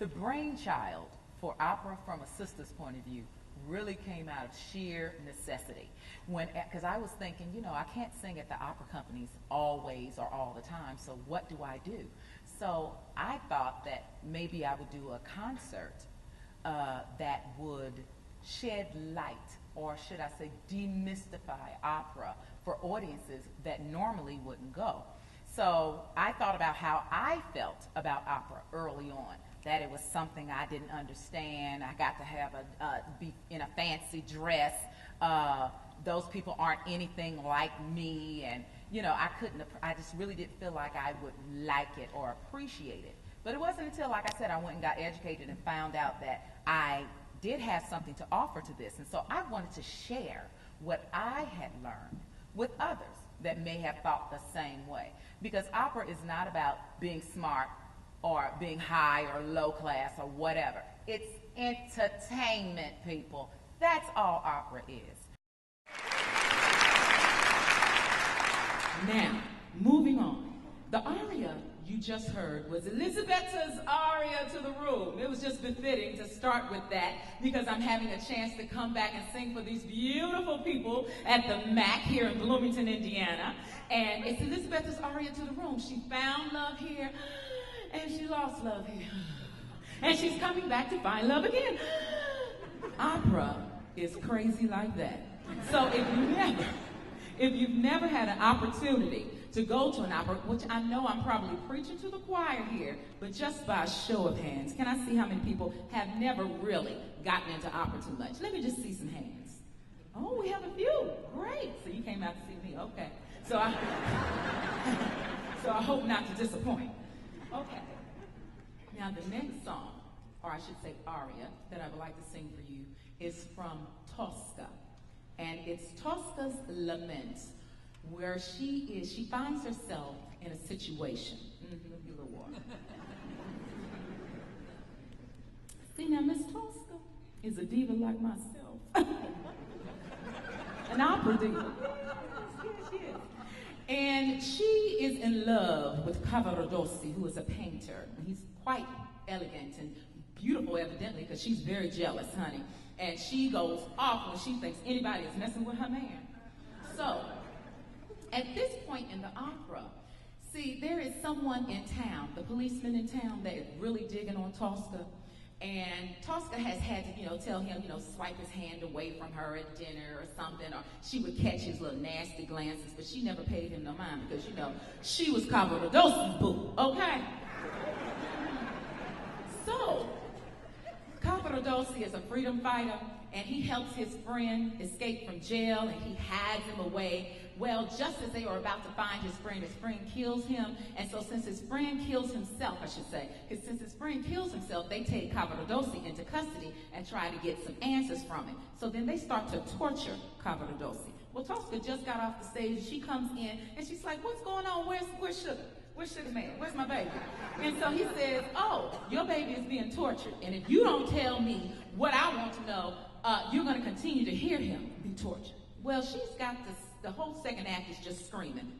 The brainchild for opera from a sister's point of view really came out of sheer necessity. Because I was thinking, I can't sing at the opera companies always or all the time, so what do I do? So I thought that maybe I would do a concert that would shed light, or should I say demystify opera for audiences that normally wouldn't go. So I thought about how I felt about opera early on, that it was something I didn't understand. I got to have be in a fancy dress. Those people aren't anything like me, and I just really didn't feel like I would like it or appreciate it. But it wasn't until, like I said, I went and got educated and found out that I did have something to offer to this. And so I wanted to share what I had learned with others that may have thought the same way. Because opera is not about being smart or being high or low class or whatever. It's entertainment, people. That's all opera is. Now, moving on. The aria you just heard was Elizabeth's aria to the room. It was just befitting to start with that because I'm having a chance to come back and sing for these beautiful people at the MAC here in Bloomington, Indiana. And it's Elizabeth's aria to the room. She found love here, and she lost love here. And she's coming back to find love again. Opera is crazy like that. So if you've never had an opportunity to go to an opera, which I know I'm probably preaching to the choir here, but just by a show of hands, can I see how many people have never really gotten into opera too much? Let me just see some hands. Oh, we have a few. Great. So you came out to see me. Okay. So I hope not to disappoint. Okay. Now the next song, or I should say aria, that I would like to sing for you is from Tosca. And it's Tosca's Lament, where she finds herself in a situation. Give you a little water. See, now Miss Tosca is a diva like myself. An opera diva. Yes. And she is in love with Cavaradossi, who is a painter. And he's quite elegant and beautiful, evidently, because she's very jealous, honey. And she goes off when she thinks anybody is messing with her man. So, at this point in the opera, see, there is someone in town, the policeman in town, that is really digging on Tosca. And Tosca has had to, tell him, swipe his hand away from her at dinner or something, or she would catch his little nasty glances, but she never paid him no mind because, she was Cavaradossi's boo, okay? So, Cavaradossi is a freedom fighter, and he helps his friend escape from jail, and he hides him away. Well, just as they are about to find his friend kills him, and so since his friend kills himself, I should say, because since his friend kills himself, they take Cavaradossi into custody and try to get some answers from him. So then they start to torture Cavaradossi. Well, Tosca just got off the stage, and she comes in, and she's like, what's going on? Where's Sugar? Where's Sugar Man? Where's my baby? And so he says, oh, your baby is being tortured, and if you don't tell me what I want to know, you're going to continue to hear him be tortured. Well, she's got the whole second act is just screaming,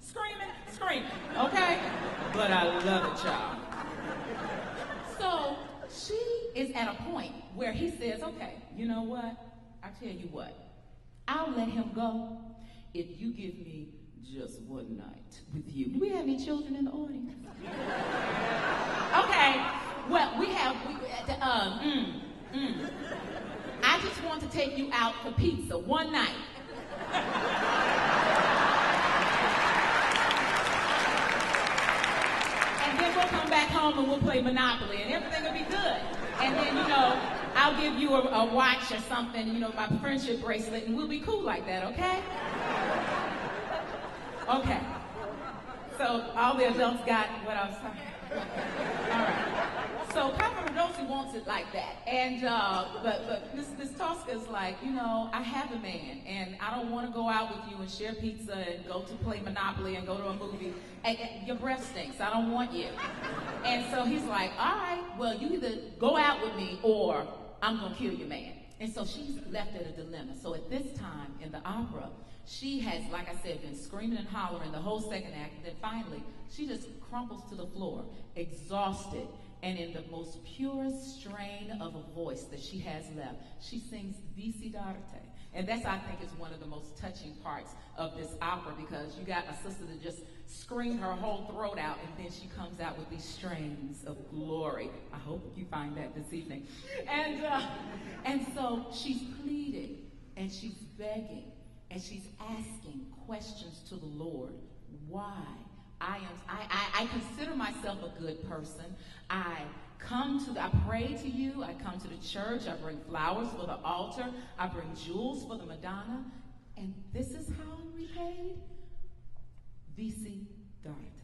okay? But I love it, y'all. So she is at a point where he says, okay, you know what? I tell you what, I'll let him go if you give me just one night with you. Do we have any children in the audience? Okay, well, I just want to take you out for pizza one night. And then we'll come back home and we'll play Monopoly and everything will be good. And then, I'll give you a watch or something, my friendship bracelet, and we'll be cool like that, okay? Okay. So all the adults got what I was talking about. All right. So Cavaradossi wants it like that. And but Miss Tosca's like, I have a man, and I don't want to go out with you and share pizza and go to play Monopoly and go to a movie. And your breath stinks. I don't want you. And so he's like, all right, well, you either go out with me or I'm going to kill your man. And so she's left at a dilemma. So at this time in the opera, she has, like I said, been screaming and hollering the whole second act. And then finally, she just crumples to the floor, exhausted. And in the most purest strain of a voice that she has left, she sings Vici d'arte. And that's, I think, is one of the most touching parts of this opera, because you got a sister that just screamed her whole throat out, and then she comes out with these strains of glory. I hope you find that this evening. And so she's pleading, and she's begging, and she's asking questions to the Lord. Why? I consider myself a good person. I pray to you. I come to the church. I bring flowers for the altar. I bring jewels for the Madonna. And this is how I'm repaid? Vici d'arte.